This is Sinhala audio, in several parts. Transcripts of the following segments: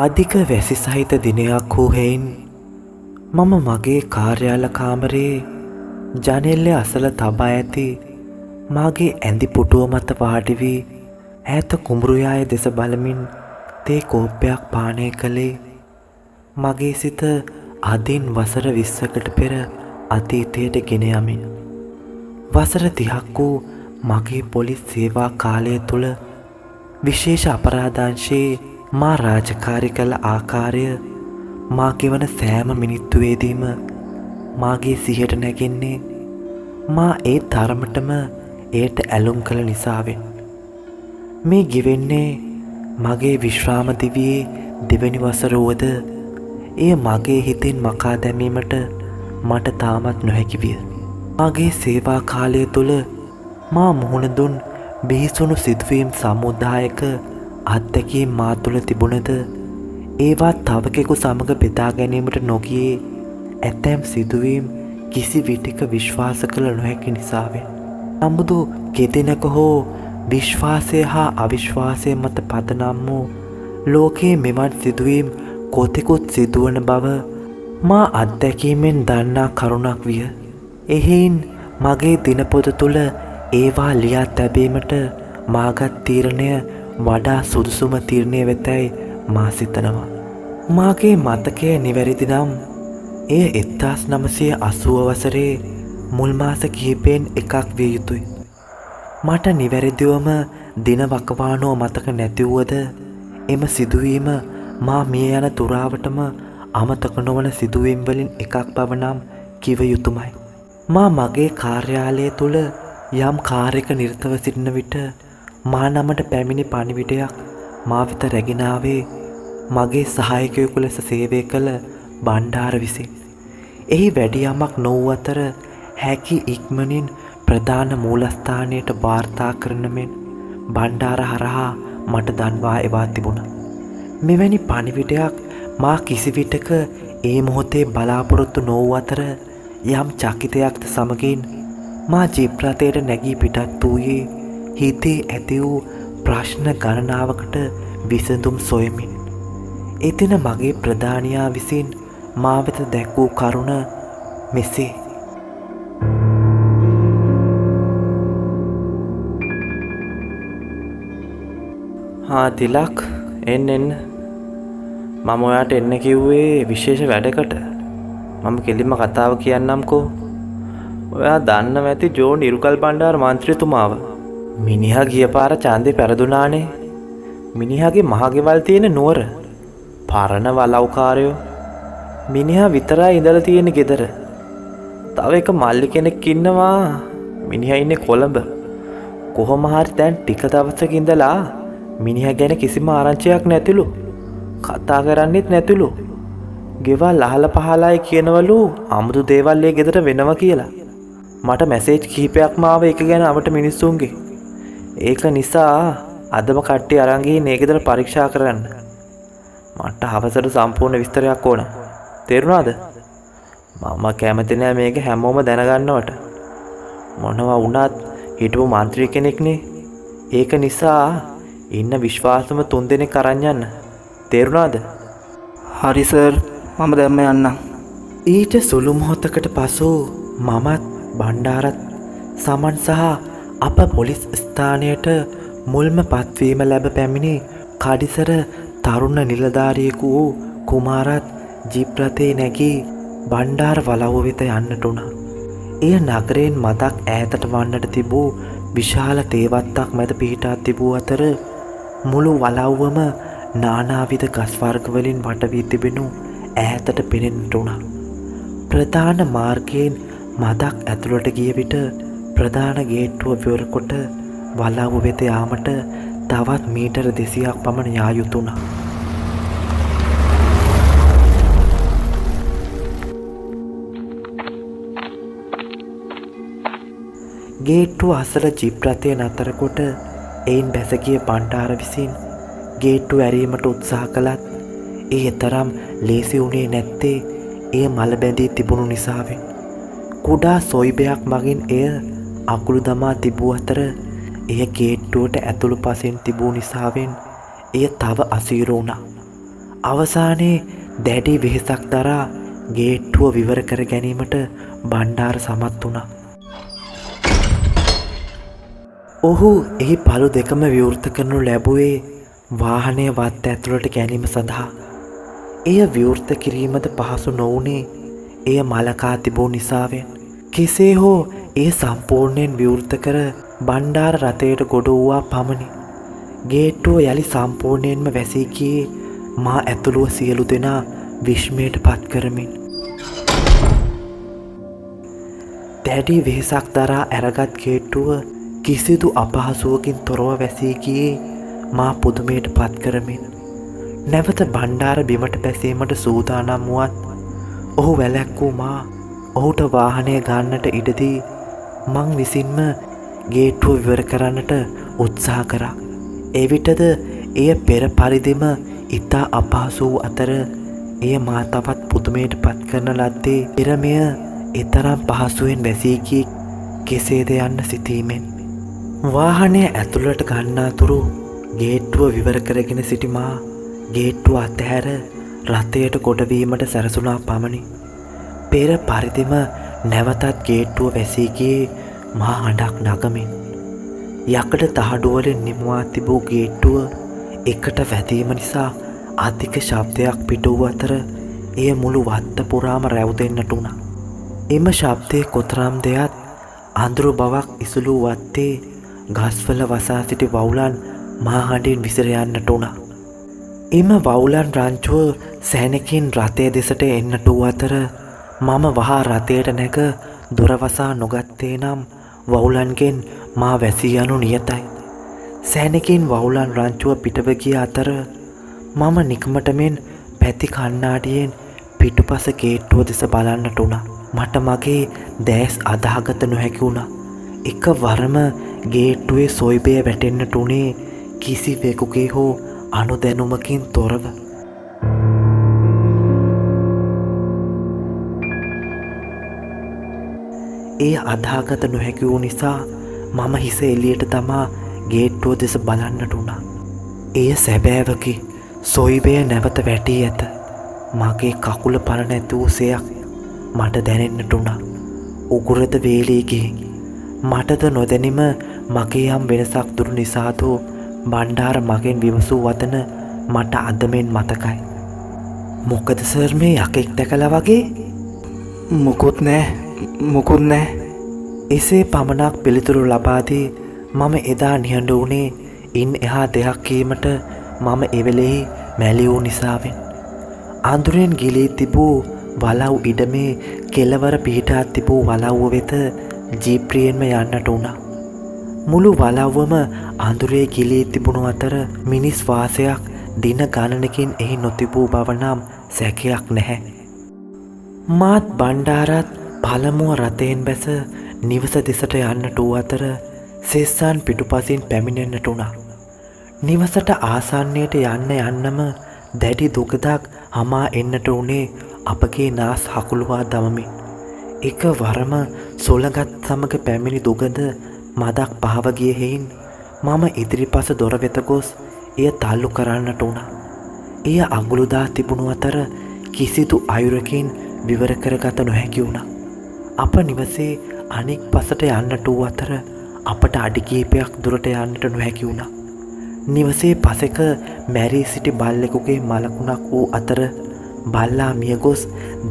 අධික වැසි සහිත දිනයක් වූ හෙයින් මම මගේ කාර්යාල කාමරයේ ජනෙල්ලේ අසල තබා ඇති මාගේ ඇඳි පුටුව මත වාඩි වී ඈත කුඹුරුයාය දෙස බලමින් තේ කෝප්පයක් පානය කළේ. මගේ සිත අදින් වසර 20කට පෙර අතීතයට ගෙන යමින් වසර 30ක් වූ මගේ පොලිස් සේවා කාලය තුල විශේෂ අපරාධාංශයේ මා රාජකාරී කළ ආකාරය මා ගෙවන සෑම මිනිත්තුවේදීම මාගේ සිහියට නැගෙන්නේ මා ඒ තරමටම එයට ඇලුම් කළ නිසාවෙන්. මේ ගෙවෙන්නේ මගේ විශ්‍රාම දිවියේ දෙවැනි වසර වුවද එය මගේ හිතෙන් මකා දැමීමට මට තාමත් නොහැකි විය. මගේ සේවා කාලය තුල මා මුහුණ දුන් බිහිසුණු සිදුවීම් සමුදායක අත්දැකීම් මා තුළ තිබුණද ඒවා තවකෙකු සමග බෙදා ගැනීමට නොගියේ ඇතැම් සිදුවීම් කිසි විටක විශ්වාස කළ නොහැකි නිසාවෙන්. නමුදු කෙදිනක හෝ විශ්වාසය හා අවිශ්වාසය මත පදනම් වූ ලෝකයේ මෙවන් සිදුවීම් කොතෙකුත් සිදුවන බව මා අත්දැකීමෙන් දන්නා කරුණක් විය. එහෙයින් මගේ දිනපොත තුළ ඒවා ලියා තැබීමට මාගත් තීරණය වඩා සුදුසුම තීරණය වෙතැයි මා සිතනවා. මාගේ මතකය නිවැරදි නම් එය 1980 වසරේ මුල් මාස කිහිපෙන් එකක් විය යුතුයි. මට නිවැරදිවම දින වකවානුව මතක නැති වුවද එම සිදුවීම මා මිය යන තුරාවටම අමතක නොවන සිදුවීම් වලින් එකක් බව නම් කිව යුතුමයි. මා මගේ කාර්යාලය තුල යම් කාර්යයක නිරතව සිටින විට මා නමට පැමිණි පණිවිඩයක් මා වෙත රැගෙන ආවේ මගේ සහායකයෙකු ලෙස සේවය කළ බණ්ඩාර විසින්. එහි වැඩි යමක් නොවූ අතර හැකි ඉක්මනින් ප්‍රධාන මූලස්ථානයට වාර්තා කරන මෙන් බණ්ඩාර හරහා මට දන්වා එවා තිබුණා. මෙවැනි පණිවිඩයක් මා කිසිවිටක ඒ මොහොතේ බලාපොරොත්තු නොවූ අතර යම් චකිතයක්ද සමගින් මා ජීප් රථයට නැගී පිටත් වූයේ හිතේ ඇති වූ ප්‍රශ්න ගණනාවකට විසඳුම් සොයමින්. එදින මගේ ප්‍රධානියා විසින් මා වෙත දැක් වූ කරුණ මෙසේ. තිලක් එන්න මම ඔයාට එන්න කිව්වේ විශේෂ වැඩකට. මම කෙලින්ම කතාව කියන්නම්කෝ. ඔයා දන්නව ඇති ජෝන් ඉරුකල් බණ්ඩාර මන්ත්‍රීතුමාව. මිනිහා ගිය පාර ඡන්දේ පෙරදුනානේ. මිනිහාගේ මහගෙවල් තියෙන නුවර. පරණ වලව්කාරයෝ. මිනිහා විතරයි ඉඳලා තියෙන ගෙදර. තව එක මල්ලි කෙනෙක් ඉන්නවා. මිනිහා ඉන්නේ කොළඹ. කොහොම හරි දැන් ටික දවසක ඉඳලා මිනිහා ගැන කිසිම ආරංචියක් නැතිලු. කතා කරන්නෙත් නැතිලු. ගෙවල් අහල පහලයි කියනවලු අමුතු දේවල් ඒ ගෙදර වෙනවා කියලා. මට මැසේජ් කිහිපයක්ම ආව ඒක ගැන අපට මිනිස්සුන්ගේ. ඒක නිසා අදම කට්ටිය අරන් ගිහින් ඒ ගෙදර පරීක්ෂා කරන්න. මට අවසර සම්පූර්ණ විස්තරයක් ඕන. තේරුණාද? මම කැමති නෑ මේක හැමෝම දැනගන්නවට. මොනවා වුණත් හිටපු മന്ത്രി කෙනෙක්නේ. ඒක නිසා ඉන්න විශ්වාසම 3 දෙනෙක් අරන් යන්න. තේරුණාද? හරි සර්, මම දැම්ම යන්නම්. ඊට සුළු මොහොතකට පසු මමත් බණ්ඩාරත් සමන් සහ අප පොලිස් ස්ථානයට මුල්ම පත්වීම ලැබ පැමිණි කඩිසර තරුණ නිලධාරියෙකු වූ කුමාරත් ජීප් රථයේ නැගී බණ්ඩාර වලව්ව වෙත යන්නට උනා. එය නගරයෙන් මදක් ඈතට වන්නට තිබූ විශාල තේවත්තක් මැද පිහිටා තිබූ අතර මුළු වලව්වම නානාවිධ ගස් වර්ග වලින් වට වී තිබෙනු ඈතට පෙනෙන්නට උනා. ප්‍රධාන මාර්ගයෙන් මදක් ඇතුළට ගිය විට ප්‍රධාන ගේට්ටුව විවර කොට වලව්ව වෙත යාමට තවත් මීටර 200ක් පමණ යා යුතු වුණා. ගේට්ටුව අසල ජීප් රථය නතර කොට එයින් බැස ගිය බණ්ඩාර විසින් ගේට්ටුව ඇරීමට උත්සාහ කළත් ඒ තරම් ලේසි වුණේ නැත්තේ එය මල බැඳී තිබුණු නිසාවෙන්. කුඩා සොයිබයක් මගින් එය අකුළු දමා තිබූ අතර එය ගේට්ටුවට ඇතුළු පසෙන් තිබූ නිසාවෙන් එය තව අසීරු වුණා. අවසානයේ දැඩි වෙහෙසක් දරා ගේට්ටුව විවර කර ගැනීමට බණ්ඩාර සමත් වුණා. ඔහු එහි පළු දෙකම විවෘත කරනු ලැබුවේ වාහනය වත්ත ඇතුළට ගැනීම සඳහා. එය විවෘත කිරීමද පහසු නොවුනේ එය මලකා තිබූ නිසාවෙන්. කෙසේ හෝ එය සම්පූර්ණයෙන් විවෘත කර බණ්ඩාර රථයට ගොඩ වූවා පමණි. ගේට්ටුව යළි සම්පූර්ණයෙන්ම වැසී ගියේ මා ඇතුළුව සියලු දෙනා විස්මයට පත් කරමින්. දැඩි වෙහෙසක් දරා ඇරගත් ගේට්ටුව කිසිදු අපහසුවකින් තොරව වැසී ගියේ මා පුදුමයට පත් කරමින්. නැවත බණ්ඩාර බිමට බැසීමට සූදානම් වුවත් ඔහු වැළැක්වූ මා ඔහුට වාහනය ගන්නට ඉඩදී මං විසින්ම ගේට්ටුව විවර කරන්නට උත්සාහ කරා. එවිටද එය පෙර පරිදිම ඉතා අපහසු වූ අතර එය මා තවත් පුදුමයට පත් කරන ලද්දේ පෙරමය එතරම් පහසුවෙන් වැසී ගියේ කෙසේද යන්න සිතීමෙන්. වාහනය ඇතුළට ගන්නාතුරු ගේට්ටුව විවර කරගෙන සිටි මා ගේට්ටුව අතහැර රථයට ගොඩවීමට සැරසුණා පමණි. පෙර පරිදිම නැවතත් ගේට්ටුව වැසී ගියේ මා හඬක් නගමින්. යකඩ තහඩුවලින් නිමවා තිබූ ගේට්ටුව එකට වැදීම නිසා අධික ශබ්දයක් පිට වූ අතර එය මුළු වත්ත පුරාම රැව් දෙන්නට වුණා. එම ශබ්දයේ කොතරම් දෙයත් අඳුරු බවක් ඉසුළු වත්තේ ගස්වල වසා සිටි වවුලන් මා හඬින් විසිර යන්නට වුණා. එම වවුලන් රංචුව සැනකින් රථය දෙසට එන්නට වූ අතර මම වහා රථයට නැග දොරවසා නොගත්තේ නම් වවුලන්ගෙන් මා වැසී යනු නියතයි. සැනකින් වවුලන් රංචුව පිටව ගිය අතර මම නිකමටමෙන් පැති කණ්ණාඩියෙන් පිටුපස ගේට්ටුව දෙස බලන්නට වුණා. මට මගේ දැස් අදාගත නොහැකි වුණා. එක වරම ගේට්ටුවේ සොයිබය වැටෙන්නට උනේ කිසිවෙකුගේ හෝ අනුදැනුමකින් තොරව. ඒ අදාගත නොහැකි වූ නිසා මම හිස එළියට තමා ගේට්ටුව දෙස බලන්නට වුණා. එය සැබෑවකි. සොයිබය නැවත වැටී ඇත. මගේ කකුල පණ නැති වූ සෙයක් මට දැනෙන්නට වුණා. උගුරද වේලී ගිහින් මටද නොදැනීම මගේ යම් වෙනසක් දුරු නිසාදෝ බණ්ඩාර මගෙන් විමසූ වදන මට අදමෙන් මතකයි. මොකද සර් මේ යකෙක් දැකලා වගේ? මුකුත් නෑ. එසේ පමණක් පිළිතුරු ලබාදී මම එදා නිහඬ වුණේ ඉන් එහා දෙයක් කීමට මම එවෙලෙහි මැලි වූ නිසාවෙන්. අඳුරෙන් ගිලී තිබූ වලව් ඉඩමේ කෙළවර පිහිටා තිබූ වලව්ව වෙත ජීප්‍රියෙන්ම යන්නට වුණා. මුළු වලව්වම අඳුරේ ගිලී තිබුණු අතර මිනිස් වාසයක් දින ගණනකින් එහි නොතිබූ බව නම් සැකයක් නැහැ. මාත් බණ්ඩාරත් පළමුව රථයෙන් බැස නිවස දෙසට යන්නට වූ අතර සෙස්සන් පිටුපසින් පැමිණෙන්නට වුණා. නිවසට ආසන්නයට යන්නම දැඩි දුකදක් හමා එන්නට වුණේ අපගේ නාස් හකුළුවා දමමින්. එක වරම සොළගත් සමග පැමිණි දුගඳ මදක් පහව ගිය හේයින් මම ඉදිරිපස දොර වෙත ගොස් එය තල්ලු කරන්නට වුණා. එය අඟුළුදා තිබුණු අතර කිසිදු අයුරකින් විවර කරගත නොහැකි වුණා. අප නිවසේ අනෙක් පසට යන්නට වූ අතර අපට අඩි කිහිපයක් දුරට යන්නට නොහැකි වුණා. නිවසේ පසෙක මැරී සිටි බල්ලෙකුගේ මලකුණක් වූ අතර බල්ලා මිය ගොස්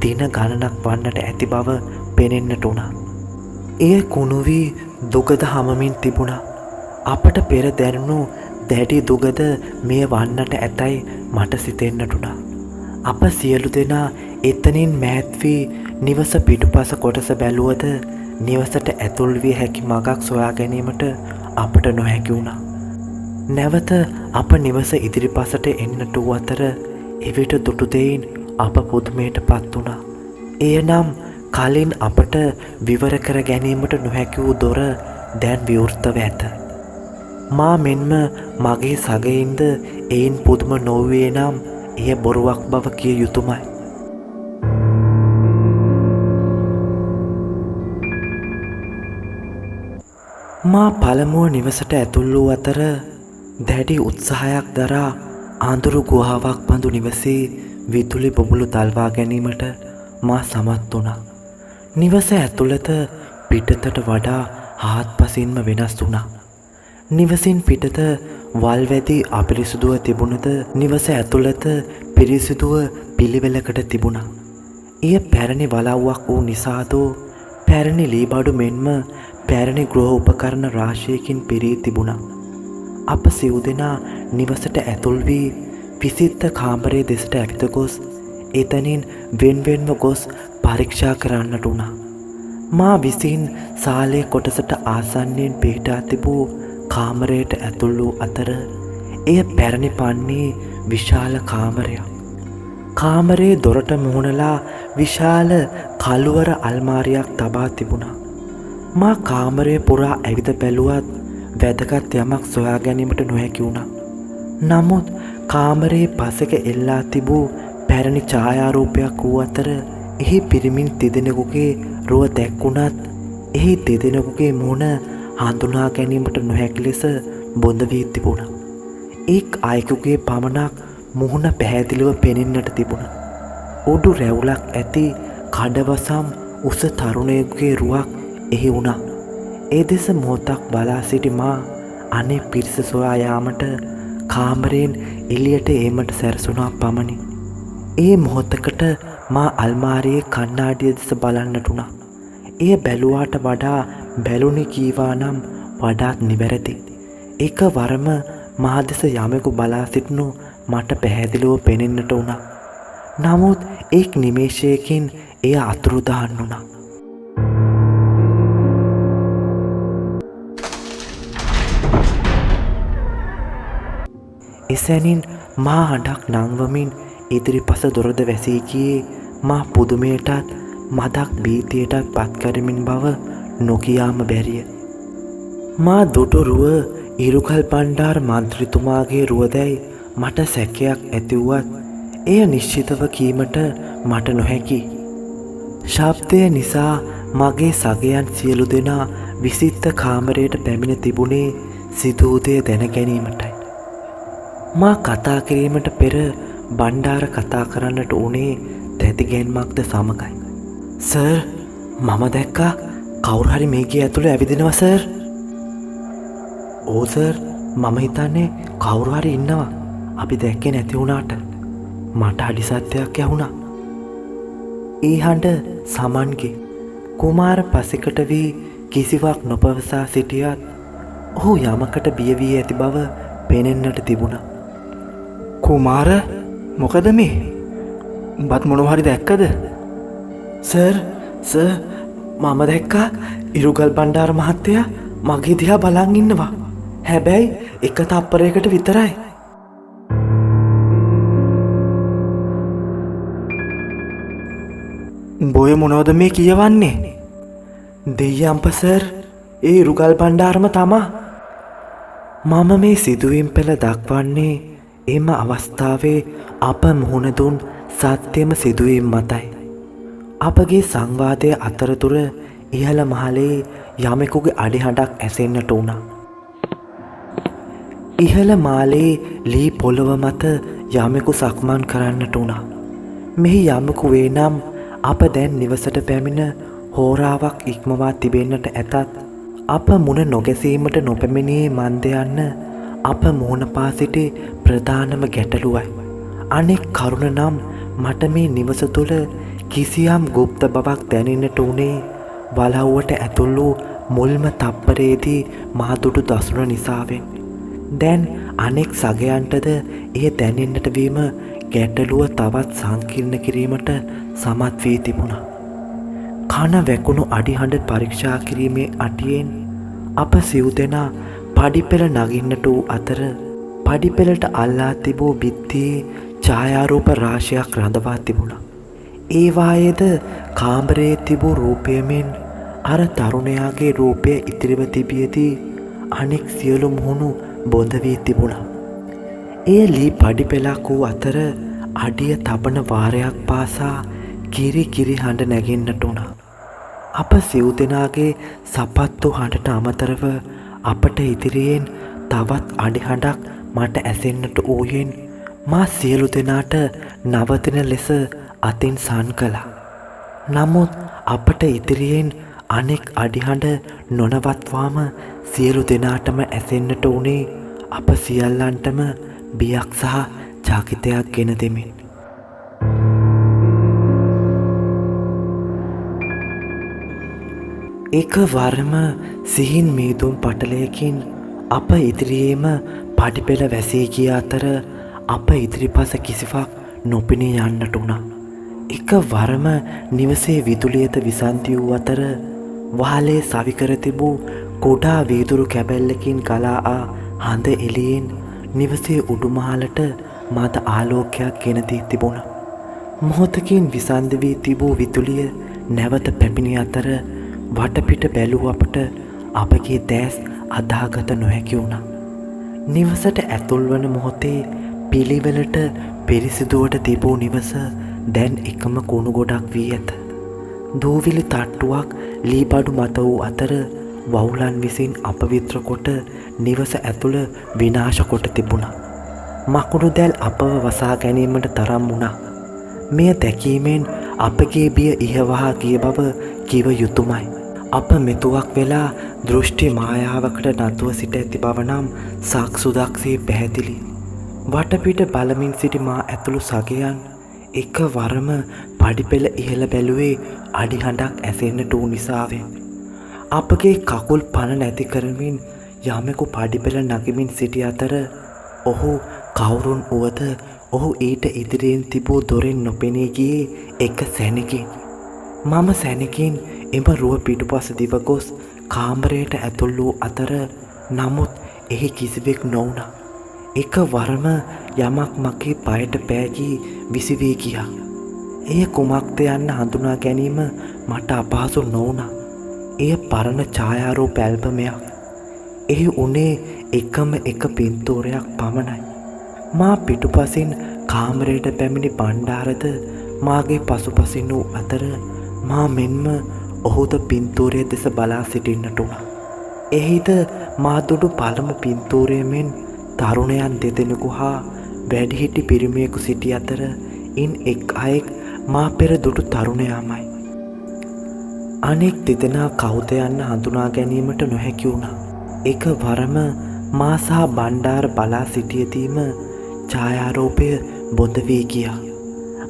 දින ගණනක් වන්නට ඇති බව පෙනෙන්නට වුණා. එය කුණු වී දුගද හමමින් තිබුණා. අපට පෙර දැනුණු දැඩි දුගද මෙය වන්නට ඇතැයි මට සිතෙන්නට වුණා. අප සියලු දෙනා එතනින් මෑත් වී නිවස පිටුපස කොටස බැලුවද නිවසට ඇතුල් විය හැකි මගක් සොයා ගැනීමට අපට නොහැකි වුණා. නැවත අප නිවස ඉදිරිපසට එන්නට වූ අතර එවිට දුටු දෙයින් අප පුදුමයට පත් වුණා. එය නම් කලින් අපට විවර කර ගැනීමට නොහැකි වූ දොර දැන් විවෘතව ඇත. මා මෙන්ම මගේ සගයින්ද එයින් පුදුම නොවුවේ නම් එය බොරුවක් බව කිය යුතුමයි. මා පළමුව නිවසට ඇතුල් වූ අතර දැඩි උත්සාහයක් දරා ආඳුරු ගුහාවක් බඳු නිවසේ විදුලි බොබුලු දල්වා ගැනීමට මා සමත් වුණා. නිවස ඇතුළත පිටතට වඩා හාත්පසින්ම වෙනස් වුණා. නිවසින් පිටත වල්වැදි අපිරිසුදුව තිබුණද නිවස ඇතුළත පිරිසිදුව පිළිවෙලකට තිබුණා. එය පැරණි වලව්වක් වූ නිසාදෝ පැරණි ලීබඩු මෙන්ම පැරණි ගෘහ උපකරණ රාශියකින් පිරී තිබුණා. අප සිව් දෙනා නිවසට ඇතුල් වී විසිත්ත කාමරයේ දෙසට ඇවිත ගොස් එතනින් වෙන්වෙන්ව ගොස් පරීක්ෂා කරන්නට වුණා. මා විසින් සාලේ කොටසට ආසන්නයෙන් පිහිටා තිබූ කාමරයට ඇතුල් වූ අතර එය පැරණි පන්නේ විශාල කාමරයක්. කාමරයේ දොරට මුහුණලා විශාල කළුවර අල්මාරියක් තබා තිබුණා. මා කාමරය පුරා ඇවිද බැලුවත් වැදගත් යමක් සොයා ගැනීමට නොහැකි වුණා. නමුත් කාමරයේ පසෙක එල්ලා තිබූ පැරණි ඡායාරූපයක් වූ අතර එහි පිරිමින් තිදෙනෙකුගේ රුව දැක්වුණත් එහි තිදෙනෙකුගේ මුහුණ හඳුනා ගැනීමට නොහැකි ලෙස බොඳ වී තිබුණා. එක් අයෙකුගේ පමණක් මුහුණ පැහැදිලිව පෙනෙන්නට තිබුණා. උඩු රැවුලක් ඇති කඩවසම් උස තරුණයෙකුගේ රුවක් එහි වුණා. ඒ දෙස මොහොතක් බලා සිටි මා අනේ පිරිස සොයා යාමට කාමරයෙන් එළියට ඒමට සැරසුණා පමණි. ඒ මොහොතකට මා අල්මාරියේ කණ්ණාඩිය දෙස බලන්නට වුණා. එය බැලුවාට වඩා බැලුනි කීවා නම් වඩාත් නිවැරදි. එකවරම මා දෙස යමෙකු බලා සිටිනු මට පැහැදිලිව පෙනෙන්නට වුණා. නමුත් එක් නිමේෂයකින් එය අතුරුදහන් වුණා. එසැනින් මා හඬක් නංවමින් ඉදිරිපස දොරද වැසී ගියේ මා පුදුමයටත් මදක් භීතියටත් පත්කරමින් බව නොකියාම බැරිය. මා දුටු රුව ඉරුකල් බණ්ඩාර මන්ත්‍රීතුමාගේ රුවදැයි මට සැකයක් ඇතිවුවත් එය නිශ්චිතව කීමට මට නොහැකි. ශබ්දය නිසා මගේ සගයන් සියලු දෙනා විසිත්ත කාමරයට පැමිණ තිබුණේ සිදුවූ දැන ගැනීමටයි. මා කතා කිරීමට පෙර බණ්ඩාර කතා කරන්නට උනේ තැතිගැන්මක්ද සමගයි. සර්, මම දැක්කා කවුරු හරි මේකේ ඇතුළේ ඇවිදිනවා සර්. ඕ සර්, මම හිතන්නේ කවුරු හරි ඉන්නවා. අපි දැක්කේ නැති වුණාට මට අඩි සත්‍යයක් ඇහුණා. ඒ හඬ සමන්ගේ කුමාර පසෙකට වී කිසිවක් නොපවසා සිටියත් ඔහු යමකට බිය වී ඇති බව පෙනෙන්නට තිබුණා. කුමාර, මොකද මේ? උඹත් මොනවා හරි දැක්කද? සර්, මම දැක්කා ඉරුගල් බණ්ඩාර මහත්තයා මගේ දිහා බලන් ඉන්නවා. හැබැයි එක තප්පරයකට විතරයි. උඹ ඔය මොනවද මේ කියවන්නේ? දෙයියම්ප සර්, ඒ ඉරුගල් බණ්ඩාරම තමා. මම මේ සිදුවීම් පෙළ දක්වන්නේ එම අවස්ථාවේ අප මුහුණ දුන් සත්‍යම සිදුවීම් මතයි. අපගේ සංවාදය අතරතුර ඉහළ මහලේ යමෙකුගේ අඩිහඬක් ඇසෙන්නට වුණා. ඉහළ මාලේ ලී පොළොව මත යමෙකු සක්මන් කරන්නට වුණා. මෙහි යමෙකු වේ නම් අප දැන් නිවසට පැමිණ හෝරාවක් ඉක්මවා තිබෙන්නට ඇතත් අප මුණ නොගැසීමට නොපැමිණියේ මන්ද යන්න අප මුහුණ පා සිටි ප්‍රධානම ගැටලුවයි. අනෙක් කරුණ නම් මට මේ නිවස තුළ කිසියම් ගුප්ත බවක් දැනෙන්නට උනේ වලව්වට ඇතුල් වූ මුල්ම තප්පරයේදී මා දුටු දසුන නිසාවෙන්. දැන් අනෙක් සගයන්ටද එය දැනෙන්නට වීම ගැටලුව තවත් සංකීර්ණ කිරීමට සමත් වී තිබුණා. කන වැකුණු අඩිහඬ පරීක්ෂා කිරීමේ අටියෙන් අප සිව් දෙනා පඩිපෙළ නගින්නට වූ අතර පඩිපෙළට අල්ලා තිබූ බිත්තියේ ඡායාරූප රාශියක් රඳවා තිබුණා. ඒවායේද කාමරයේ තිබූ රූපයමෙන් අර තරුණයාගේ රූපය ඉතිරිව තිබියදී අනෙක් සියලු මුහුණු බොඳ වී තිබුණා. ඒ ලී පඩිපෙළක් වූ අතර අඩිය තබන වාරයක් පාසා කිරි කිරි හඬ නැගෙන්නට වුණා. අප සිව් දෙනාගේ සපත්තු හඬට අමතරව අපට ඉදිරියෙන් තවත් අඩි හඬක් මට ඇසෙන්නට වූයෙන් මා සියලු දෙනාට නවතින ලෙස අතින් සන් කළා. නමුත් අපට ඉදිරියෙන් අනෙක් අඩිහඬ නොනවත්වාම සියලු දෙනාටම ඇසෙන්නට වුණේ අප සියල්ලන්ටම බියක් සහ චකිතයක් ගෙන දෙමින්. එක වරම සිහින් මීදුම් පටලයකින් අප ඉදිරියේම පඩිපෙළ වැසී ගිය අතර අප ඉදිරිපස කිසිවක් නොපෙනී යන්නට වුණා. එක වරම නිවසේ විදුලියද විසන්ති වූ අතර වහලේ සවිකර තිබූ කුඩා වීදුරු කැබැල්ලකින් ගලා ආ හඳ එළියෙන් නිවසේ උඩුමහලට මද ආලෝකයක් ගෙන දී තිබුණා. මොහොතකින් විසන්ධ වී තිබූ විදුලිය නැවත පැමිණි අතර වටපිට බැලූ අපට අපගේ දැස් අදාගත නොහැකි වුණා. නිවසට ඇතුල් වන මොහොතේ පිළිවෙලට පිරිසිදුවට තිබූ නිවස දැන් එකම කුණු ගොඩක් වී ඇත. දූවිලි තට්ටුවක් ලීබඩු මත වූ අතර වවුලන් විසින් අපවිත්‍ර කොට නිවස ඇතුළ විනාශ කොට තිබුණා. මකුණු දැල් අපව වසා ගැනීමට තරම් වුණා. මෙය දැකීමෙන් අපගේ බිය ඉහවහා ගිය බව කිව යුතුමයි. අප මෙතුවක් වෙලා දෘෂ්ටි මායාවකට නතුව සිට ඇති බව නම් සාක්සුදක්සේ පැහැදිලි. වටපිට බලමින් සිටි මා ඇතුළු සගයන් එක වරම පඩිපෙළ ඉහළ බැලුවේ අඩිහඬක් ඇසෙන්නට වූ නිසාවෙන්. අපගේ කකුල් පණ නැති කරමින් යමෙකු පඩිපෙළ නගමින් සිටි අතර ඔහු කවුරුන් වුවද ඔහු ඊට ඉදිරියෙන් තිබූ දොරෙන් නොපෙනී ගියේ එක සැනකින්. මම සැනකින් එම රුව පිටුපස දිව ගොස් කාමරයට ඇතුල් වූ අතර නමුත් එහි කිසිවෙක් නොවුණා. එක වරම යමක් මගේ පයට පෑගී විසිවී ගියා. එය කුමක්ද යන්න හඳුනා ගැනීම මට අපහසු නොවුණා. එය පරණ ඡායාරූප ඇල්බමයක්. එහි උනේ එකම එක පින්තූරයක් පමණයි. මා පිටුපසින් කාමරයට පැමිණි බණ්ඩාරද මාගේ පසුපසින් වූ අතර මා මෙන්ම ඔහුද පින්තූරය දෙස බලා සිටින්නට වුණා. එහිද මා දුටු පළමු පින්තූරය මෙන් තරුණයන් දෙදෙනෙකු හා වැඩිහිටි පිරිමියෙකු සිටි අතර ඉන් එක් අයෙක් මා පෙර දුටු තරුණයාමයි. අනෙක් දෙදෙනා කවුද යන්න හඳුනා ගැනීමට නොහැකි වුණා. එක වරම මා සහ බණ්ඩාර බලා සිටියදීම ඡායාරූපය බොඳ වී ගියා.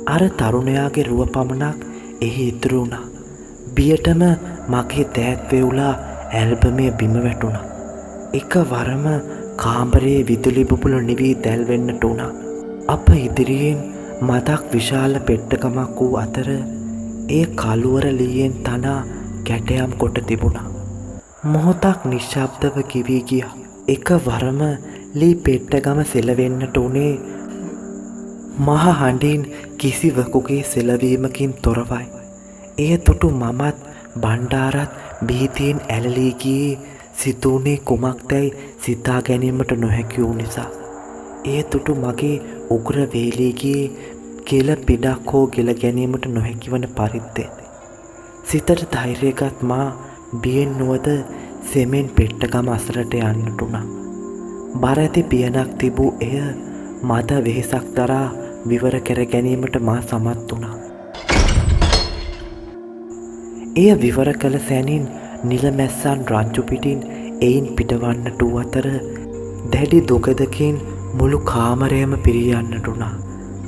අර තරුණයාගේ රුව පමණක් එහි ඉතුරු වුණා. බියටම මගේ දෑත් වේවුලා ඇල්බමය බිම වැටුණා. එක වරම කාමරයේ විදුලි බුබුළු නිවී දැල්වෙන්නට වුණා. අප ඉදිරියෙන් මදක් විශාල පෙට්ටකමක් වූ අතර එය කළුවර ලීයෙන් තනා කැටයම් කොට තිබුණා. මොහොතක් නිශ්ශබ්දව කිවී ගියා. එක වරම ලී පෙට්ටගම සෙලවෙන්නට උනේ මහ හඬින් කිසිවකුගේ සෙලවීමකින් තොරවයි. එය තුටු මමත් බණ්ඩාරත් බීතියෙන් ඇලලී ගියේ සිතුුනේ කුමක්දැයි සිතා ගැනීමට නොහැකි වූ නිසා. එය තුටු මගේ උග්‍ර වේලී ගියේ කෙල පිඩක් හෝ ගෙල ගැනීමට නොහැකිවන පරිද්දෙන්. සිතට ධෛර්යගත් මා බියෙන් නුවද සෙමෙන් පෙට්ටගම අසරට යන්නට වුණා. බර ඇති පියනක් තිබූ එය මද වෙහෙසක් දරා විවර කර ගැනීමට මා සමත් වුණා. එය විවර කළ සැනින් නිලමැස්සන් රංචු පිටින් එයින් පිටවන්නට වූ අතර දැඩි දුකදකින් මුළු කාමරයම පිරියන්නට වුණා.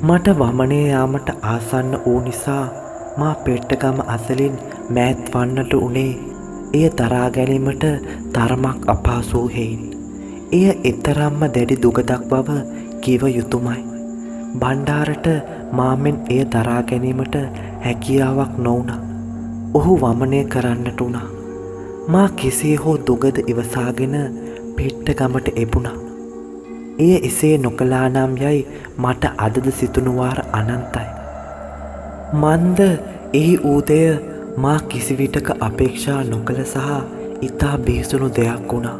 මට වමනය යාමට ආසන්න වූ නිසා මා පෙට්ටගම අසලින් මෑත් වන්නට උනේ එය දරා ගැනීමට තරමක් අපහසු වූ හේයින්. එය එතරම්ම දැඩි දුගදක් බව කිව යුතුමයි. බණ්ඩාරට මාමෙන් එය දරා ගැනීමට හැකියාවක් නොවුණා. ඔහු වමනය කරන්නට වුණා. මා කෙසේ හෝ දුගද ඉවසාගෙන පෙට්ටගමට එබුණා. එය එසේ නොකළා නම් යයි මට අදද සිතුණුවාර අනන්තයි. මන්ද එහි ඌදය මා කිසිවිටක අපේක්ෂා නොකළ සහ ඉතා බිහිසුණු දෙයක් වුණා.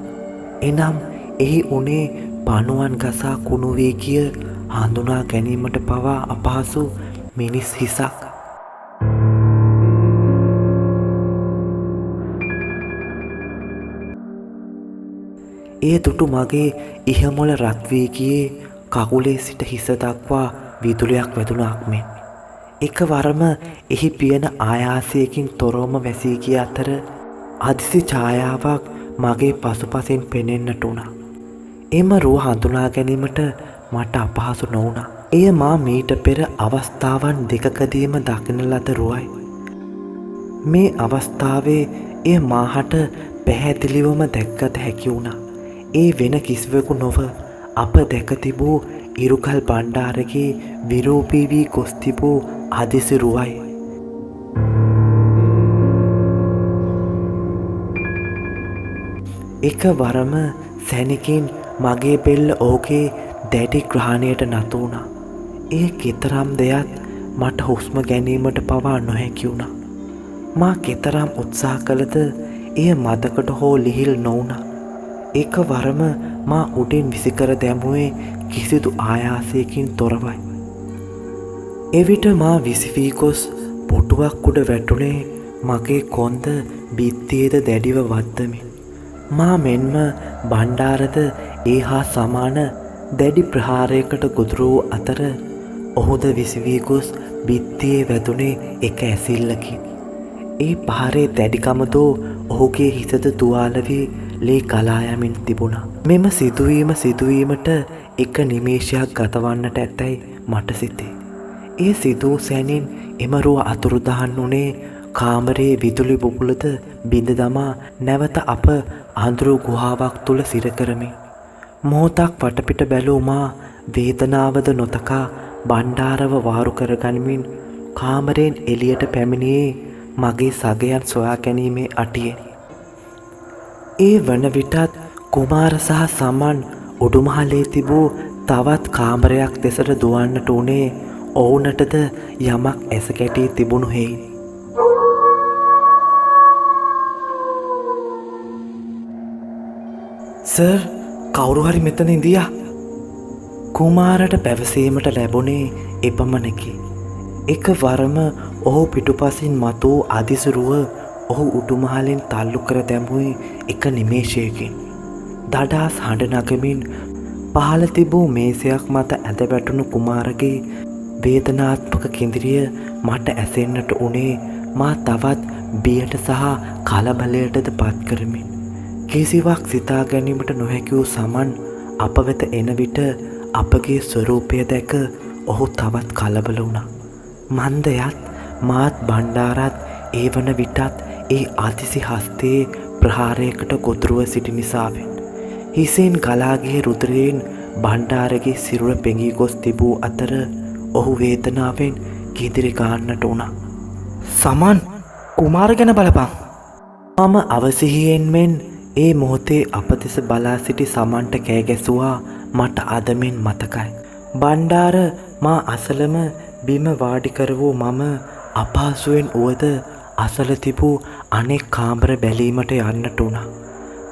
එනම් එහි උනේ පණුවන් ගසා කුණු වී ගිය හඳුනා ගැනීමට පවා අපහසු මිනිස් හිසක්. එය දුටු මගේ ඉහමොල රත් වී ගියේ කකුලේ සිට හිස දක්වා විදුලියක් වැදුණාක් මෙන්. එකවරම එහි පියන ආයාසයකින් තොරවම වැසී ගිය අතර අදිසි ඡායාවක් මගේ පසුපසින් පෙනෙන්නට වුණා. එම රුව හඳුනා ගැනීමට මට අපහසු නොවුණා. එය මා මීට පෙර අවස්ථාවන් දෙකකදීම දකින ලද රුවයි. මේ අවස්ථාවේ එය මාහට පැහැදිලිවම දැක්කත හැකි වුණා. ඒ වෙන කිසිවෙකු නොව අප දැක තිබූ ඉරුකල් බණ්ඩාරගේ විරූපී වී ගොස් තිබූ අදිසි රුවයි. එකවරම සැනකින් මගේ බෙල්ල ඕගේ දැඩි ග්‍රහණයට නතු වුණා. ඒ කෙතරම් දෙයක් මට හුස්ම ගැනීමට පවා නොහැකි වුණා. මා කෙතරම් උත්සාහ කළද එය මදකට හෝ ලිහිල් නොවුණා. එකවරම මා උඩින් විසිකර දැමුවේ කිසිදු ආයාසයකින් තොරවයි. එවිට මා විසිවී ගොස් පුටුවක් උඩ වැටුනේ මගේ කොන්ද බිත්තියේද දැඩිව වද්දමින්. මා මෙන්ම බණ්ඩාරද ඒ හා සමාන දැඩි ප්‍රහාරයකට ගොදුරු වූ අතර ඔහුද විසිවී ගොස් බිත්තියේ වැදුනේ එක ඇසිල්ලකින්. ඒ පහරේ දැඩිකමදෝ ඔහුගේ හිසද තුවාල වී ලේ ගලා යමින් තිබුණා. මෙම සිදුවීමට එක නිමේෂයක් ගතවන්නට ඇතැයි මට සිතේ. ඒ සිදූ සැනින් එම රුව අතුරුදහන් වුණේ කාමරයේ විදුලි බුබුලද බිඳ දමා නැවත අප අඳුරු ගුහාවක් තුල සිර කරමින්. මොහොතක් වටපිට බැලූ මා වේදනාවද නොතකා බණ්ඩාරව වාරු කරගනිමින් කාමරයෙන් එළියට පැමිණියේ මගේ සගයන් සොයා ගැනීමේ අටියෙනි. ඒ වන විටත් කුමාර සහ සමන් උඩුමහලේ තිබූ තවත් කාමරයක් දෙසට දුවන්නට උනේ ඔවුනටද යමක් ඇස කැටී තිබුණු හේයිනි. සර්, කවුරු හරි මෙතන ඉඳියා. කුමාරට පැවසීමට ලැබුණේ එපමණකි. එකවරම ඔහු පිටුපසින් මතු අදිසිරුව ඔහු උඩුමහලෙන් තල්ලු කර දැමුවේ එක නිමේෂයකින්. දඩාස් හඬ නගමින් පහළ තිබූ මේසයක් මත ඇද වැටුණු කුමාරගේ වේදනාත්මක කිඳිරිය මට ඇසෙන්නට උනේ මා තවත් බියට සහ කලබලයටද පත් කරමින්. කිසිවක් සිතා ගැනීමට නොහැකි වූ සමන් අප වෙත එන විට අපගේ ස්වරූපය දැක ඔහු තවත් කලබල වුණා. මන්දයත් මාත් බණ්ඩාරත් ඒ වන විටත් ඒ අතිසි හස්තයේ ප්‍රහාරයකට ගොදුරුව සිටි නිසාවෙන් හිසෙන් ගලාගිය රුධිරයෙන් බණ්ඩාරගේ සිරුර පෙඟී ගොස් තිබූ අතර ඔහු වේදනාවෙන් කිඳිරි ගන්නට වුණා. සමන්, කුමාර ගැන බලපන්. මම අවසිහියෙන් මෙන් ඒ මොහොතේ අප දෙස බලා සිටි සමන්ට කෑ ගැසුවා මට අදමෙන් මතකයි. බණ්ඩාර මා අසලම බිම වාඩි කර වූ මම අපහසුවෙන් වුවද අසල තිබූ අනෙක් කාමර බැලීමට යන්නට වුණා.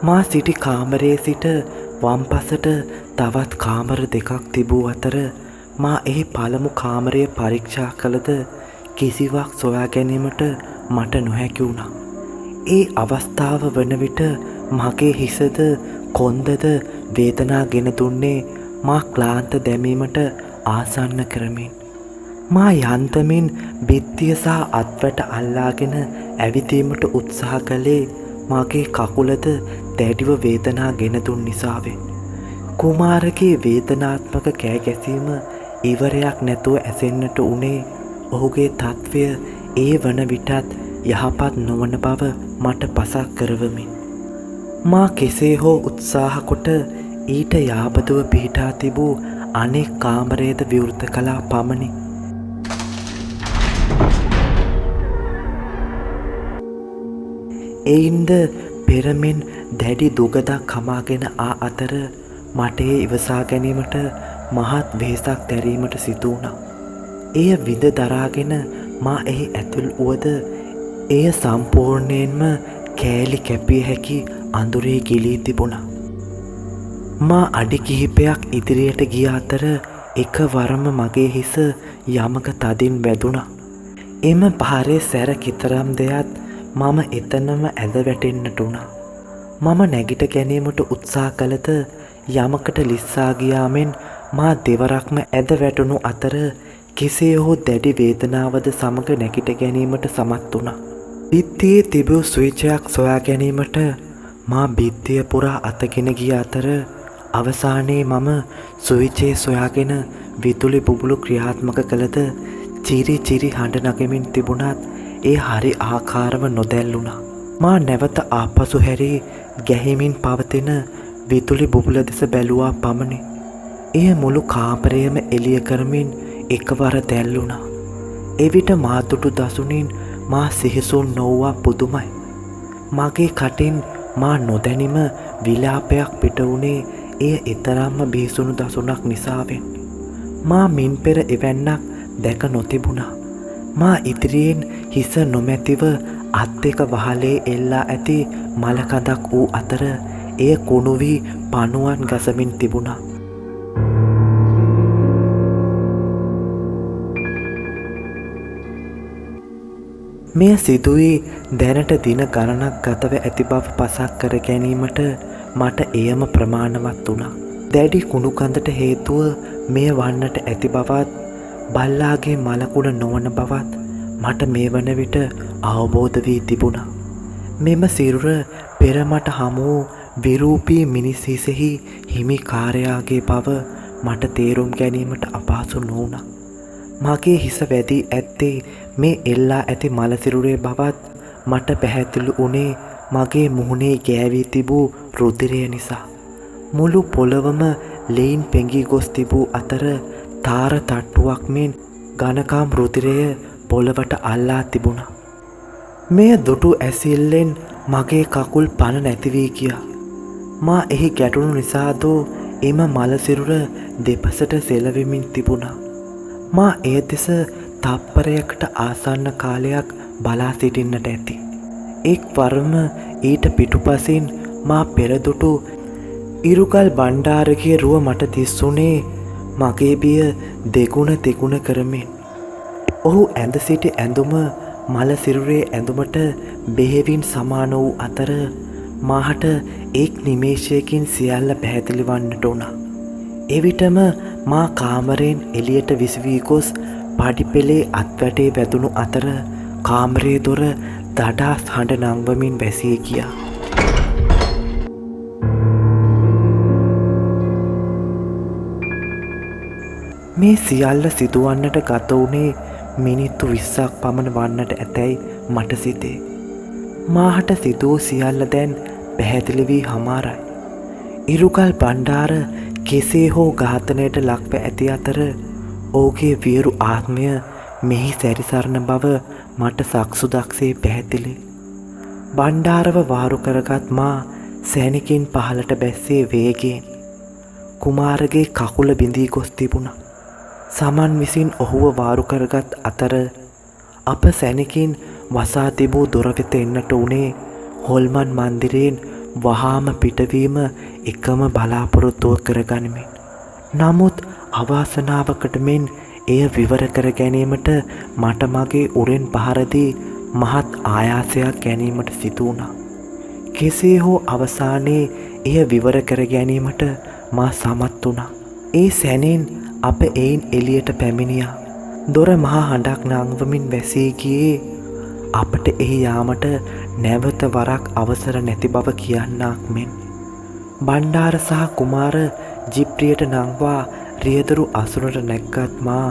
මා සිටි කාමරයේ සිට වම්පසට තවත් කාමර දෙකක් තිබූ අතර මා එහි පළමු කාමරය පරීක්ෂා කළද කිසිවක් සොයා ගැනීමට මට නොහැකි වුණා. ඒ අවස්ථාව වන විට මගේ හිසද කොන්දද වේදනා ගෙන දුන්නේ මා ක්ලාන්ත දැමීමට ආසන්න කරමින්. මා යන්තමින් බිත්තිය සහ අත්වැට අල්ලාගෙන ඇවිදීමට උත්සාහ කළේ මගේ කකුලද දැඩිව වේදනා ගෙන දුන් නිසාවෙන්. කුමාරගේ වේදනාත්මක කෑ ගැසීම ඉවරයක් නැතුව ඇසෙන්නට උනේ ඔහුගේ තත්ත්වය ඒ වන විටත් යහපත් නොවන බව මට පසක් කරවමින්. මා කෙසේ හෝ උත්සාහ කොට ඊට යාබදුව පිහිටා තිබූ අනෙක් කාමරයද විවෘත කළා පමණි. එයින්ද පෙරමෙන් දැඩි දුගදක් කමාගෙන ආ අතර මට එය ඉවසා ගැනීමට මහත් වෙහෙසක් දැරීමට සිදු වුණා. එය විඳ දරාගෙන මා එහි ඇතුල් වුවද එය සම්පූර්ණයෙන්ම කෑලි කැපිය හැකි අඳුරේ ගිලී තිබුණා. මා අඩි කිහිපයක් ඉදිරියට ගිය අතර එකවරම මගේ හිස යමක තදින් වැදුණා. එම පහරේ සැර කිතරම් දෙයක් මම එතනම ඇද වැටෙන්නට වුණා. මම නැගිට ගැනීමට උත්සාහ කළද යමකට ලිස්සා ගියාමෙන් මා දෙවරක්ම ඇද වැටුණු අතර කෙසේ හෝ දැඩි වේදනාවද සමග නැගිට ගැනීමට සමත් වුණා. බිත්තියේ තිබූ ස්විච්යක් සොයා ගැනීමට මා බිත්තිය පුරා අතගෙන ගිය අතර අවසානයේ මම ස්විච්චේ සොයාගෙන විදුලි බුබුලු ක්‍රියාත්මක කළද චිරි චිරි හඬ නගමින් තිබුණත් ඒ හරි ආකාරව නොදැල්ලුණා. මා නැවත ආපසු හැරී ගැහිමින් පවතින විදුලි බුබුල දෙස බැලුවා පමණි. එය මුළු කාමරයම එළිය කරමින් එකවර දැල්ලුණා. එවිට මා දුටු දසුනින් මා සිහිසුන් නොවුවා පුදුමයි. මගේ කටින් මා නොදැනිම විලාපයක් පිට වුණේ එය එතරම්ම බිහිසුණු දසුනක් නිසාවෙන්. මා මින් පෙර එවැන්නක් දැක නොතිබුණා. මා ඉදිරියෙන් හිස නොමැතිව අත් දෙක වහලේ එල්ලා ඇති මලකඳක් වූ අතර එය කුණු වී පණුවන් ගසමින් තිබුණා. මෙය සිදුවී දැනට දින ගණනක් ගතව ඇති බව පසක් කර ගැනීමට මට එයම ප්‍රමාණවත් වුණා. දැඩි කුණු කඳට හේතුව මෙය වන්නට ඇති බවත් බල්ලාගේ මලකුණ නොවන බවත් මට මේ වන විට අවබෝධ වී තිබුණා. මෙම සිරුර පෙර මට හමු වූ විරූපී මිනිස් හිසෙහි හිමිකාරයාගේ බව මට තේරුම් ගැනීමට අපහසු නොවුණා. මගේ හිස වැදී ඇත්තේ මේ එල්ලා ඇති මලසිරුරේ බවත් මට පැහැදිලි වුණේ මගේ මුහුණේ ගෑවී තිබූ රුධිරය නිසා. මුළු පොළවම ලෙයින් පෙඟී ගොස් තිබූ අතර තාර තට්ටුවක් මෙන් ඝනකම් රුධිරය පොළවට අල්ලා තිබුණා. මෙය දුටු ඇසිල්ලෙන් මගේ කකුල් පණ නැති වී ගියා. මා එහි ගැටුණු නිසාදෝ එම මලසිරුර දෙපසට සෙලවෙමින් තිබුණා. මා එය දෙස තප්පරයකට ආසන්න කාලයක් බලා සිටින්නට ඇති. එක් වරම ඊට පිටුපසින් මා පෙරදුටු ඉරුකල් බණ්ඩාරගේ රුව මට දිස්සුනේ මගේ බිය දෙගුණ තෙගුණ කරමින්. ඔහු ඇඳ සිටි ඇඳුම මලසිරුරේ ඇඳුමට බෙහෙවින් සමාන වූ අතර මාහට එක් නිමේෂයකින් සියල්ල පැහැදිලි වන්නට වුණා. එවිටම මා කාමරයෙන් එළියට විසවී ගොස් පඩිපෙළේ අත්වැටේ වැදුණු අතර කාමරයේ දොර දඩාස් හඬ නංවමින් වැසී ගියා. මේ සියල්ල සිදුවන්නට ගත වුණේ මිනිත්තු 20ක් පමණ වන්නට ඇතැයි මට සිතේ. මාහට සිදූ සියල්ල දැන් පැහැදිලි වී හමාරයි. ඉරුකල් බණ්ඩාර කෙසේ හෝ ඝාතනයට ලක්ව ඇති අතර ඔහුගේ වියරු ආත්මය මෙහි සැරිසරන බව මට සක්සුදක්සේ පැහැදිලි. බණ්ඩාරව වාරු කරගත් මා සැනිකින් පහළට බැස්සේ වේගයෙන්. කුමාරගේ කකුල බිඳී ගොස් තිබුණා. සමන් විසින් ඔහුව වාරු කරගත් අතර අප සැනිකින් වසා තිබූ දොර වෙත එන්නට උනේ හොල්මන් මන්දිරයෙන් වහාම පිටවීම එකම බලාපොරොත්තුව කරගනිමින්. නමුත් අවාසනාවකට මෙන් එය විවර කර ගැනීමට මට මගේ උරෙන් පහරදී මහත් ආයාසයක් ගැනීමට සිදු වුණා. කෙසේ හෝ අවසානයේ එය විවර කර ගැනීමට මා සමත් වුණා. ඒ සැනින් අප එයින් එළියට පැමිණියා. දොර මහා හඬක් නංවමින් වැසී ගියේ අපට එහි යාමට නැවත වරක් අවසර නැති බව කියන්නක් මෙන්. බණ්ඩාර සහ කුමාර ජිප්රියට නංවා රියදරු අසුරට නැග්ගත් මා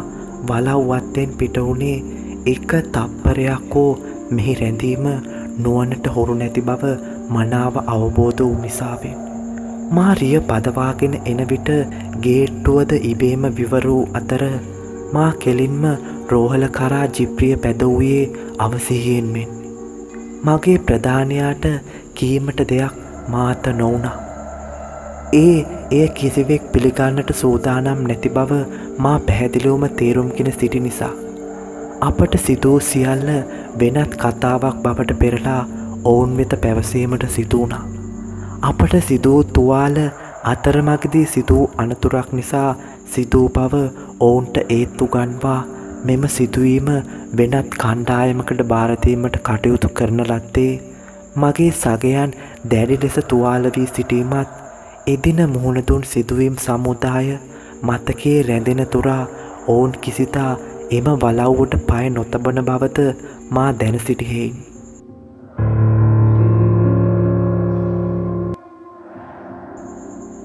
වලව්වත්තෙන් පිට වුණේ එක තප්පරයක් හෝ මෙහි රැඳීම නුවණට හොරු නැති බව මනාව අවබෝධ වූ නිසාවෙන්. මා රිය පදවාගෙන එන විට ගේට්ටුවද ඉබේම විවර වූ අතර මා කෙලින්ම රෝහල කරා ජිප්‍රිය පැදවුයේ අවසිහියෙන් මෙන්. මගේ ප්‍රධානයාට කීමට දෙයක් මාත නොවුණා. එය කිසිවෙක් පිළිගන්නට සූදානම් නැති බව මා පැහැදිලිවම තේරුම්ගෙන සිටි නිසා අපට සිදූ සියල්ල වෙනත් කතාවක් බවට පෙරලා ඔවුන් වෙත පැවසීමට සිදු වුණා. අපට සිදූ තුවාල අතරමඟදී සිදූ අනතුරක් නිසා සිදූ බව ඔවුන්ට ඒත්තු ගන්වා මෙම සිදුවීම වෙනත් කණ්ඩායමකට භාරදීමට කටයුතු කරන ලද්දේ මගේ සගයන් දැඩි ලෙස තුවාල වී සිටීමත් එදින මුහුණ දුන් සිදුවීම් සමුදාය මතකයේ රැඳෙන තුරා ඔවුන් කිසිතා එම වලව්වට පය නොතබන බවද මා දැන සිටියෙයි.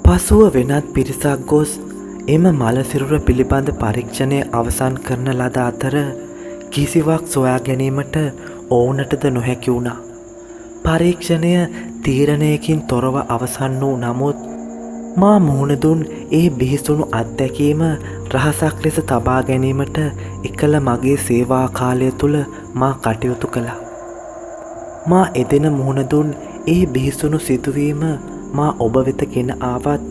පසුව වෙනත් පිරිසක් ගොස් එම මල සිරුර පිළිබඳ පරීක්ෂණය අවසන් කරන ලද අතර කිසිවක් සොයා ගැනීමට ඔවුනටද නොහැකි වුණා. පරීක්ෂණය තීරණයකින් තොරව අවසන් වූ නමුත් මා මුහුණ දුන් ඒ බිහිසුණු අත්දැකීම රහසක් ලෙස තබා ගැනීමට එකල මගේ සේවා කාලය තුළ මා කටයුතු කළා. මා එදෙන මුහුණ දුන් ඒ බිහිසුණු සිදුවීම මා ඔබ වෙත ගෙන ආවත්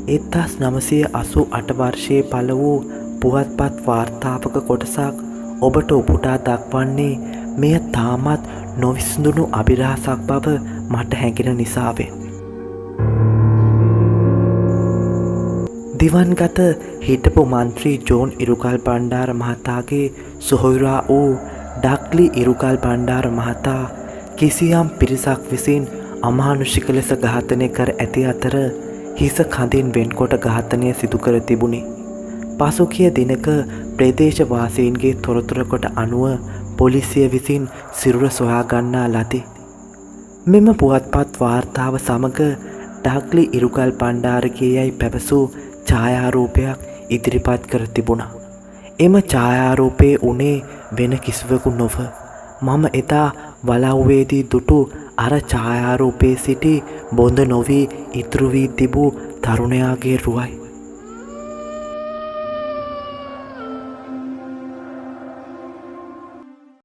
1988 වර්ෂයේ පළ වූ පුවත්පත් වාර්තාවක කොටසක් ඔබට උපුටා දක්වන්නේ මෙය තාමත් නොවිසඳුණු අභිරහසක් බව මට හැඟෙන නිසාවෙන්. දිවන්ගත හිටපු මන්ත්‍රී ජෝන් ඉරුගල් බණ්ඩාර මහතාගේ සොහොයුරා වූ ඩග්ලි ඉරුගල් බණ්ඩාර මහතා කිසියම් පිරිසක් විසින් අමානුෂික ලෙස ඝාතනය කර ඇති අතර හිස කඳින් වෙන්කොට ඝාතනය සිදු කර තිබුණි. පසුගිය දිනක ප්‍රදේශවාසීන්ගේ තොරතුරකට අනුව පොලිසිය විසින් සිරුර සොයා ගන්නා ලදී. මෙම පුවත්පත් වාර්තාව සමග ඩග්ලි ඉරුගල් බණ්ඩාරගේ යයි පැවසූ ඡායාරූපයක් ඉදිරිපත් කර තිබුණා. එම ඡායාරූපයේ උනේ වෙන කිසිවෙකු නොව මම එදා වලව්වේදී දුටු අර ඡායාරූපයේ සිටි බොඳ නොවී ඉතුරු වී තිබූ තරුණයාගේ රුවයි.